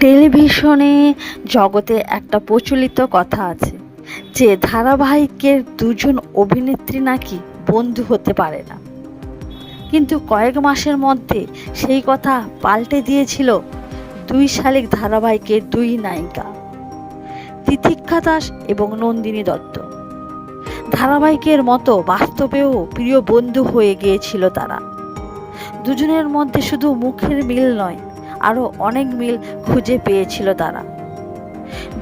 টেলিভিশনে জগতে একটা প্রচলিত কথা আছে যে ধারাবাহিকের দুজন অভিনেত্রী নাকি বন্ধু হতে পারে না, কিন্তু কয়েক মাসের মধ্যে সেই কথা পাল্টে দিয়েছিল দুই শালিক ধারাবাহিকের দুই নায়িকা তিতিক্ষা দাস এবং নন্দিনী দত্ত। ধারাবাহিকের মতো বাস্তবেও প্রিয় বন্ধু হয়ে গিয়েছিল তারা। দুজনের মধ্যে শুধু মুখের মিল নয়, আরও অনেক মিল খুঁজে পেয়েছিল তারা।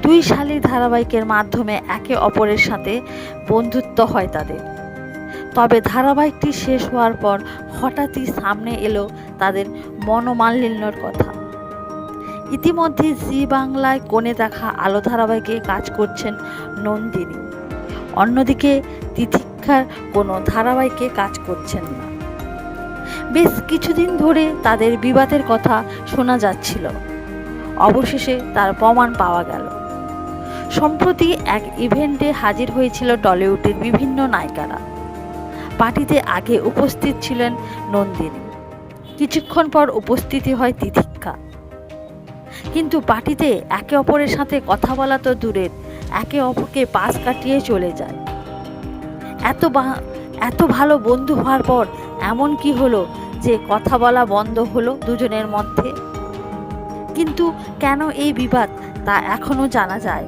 দুই শালিক ধারাবাহিকের মাধ্যমে একে অপরের সাথে বন্ধুত্ব হয় তাদের। তবে ধারাবাহিকটি শেষ হওয়ার পর হঠাৎই সামনে এলো তাদের মনোমালিন্যর কথা। ইতিমধ্যে জি বাংলায় কোণে দেখা আলো ধারাবাহিকে কাজ করছেন নন্দিনী, অন্যদিকে তিতিক্ষার কোনো ধারাবাহিকে কাজ করছেন না। বেশ কিছুদিন ধরে তাদের বিবাদের কথা শোনা যাচ্ছিল, অবশেষে তার প্রমাণ পাওয়া গেল। সম্প্রতি এক ইভেন্টে হাজির হয়েছিল টলিউডের বিভিন্ন নায়িকারা। পার্টিতে আগে উপস্থিত ছিলেন নন্দিনী, কিছুক্ষণ পর উপস্থিতি হয় তিতিক্ষা। কিন্তু পার্টিতে একে অপরের সাথে কথা বলা তো দূরের, একে অপরকে পাশ কাটিয়ে চলে যায়। এত ভালো বন্ধু হওয়ার পর এমন কি হলো যে কথা বলা বন্ধ হলো দুজনের মধ্যে? কিন্তু কেন এই বিবাদ তা এখনো জানা যায়।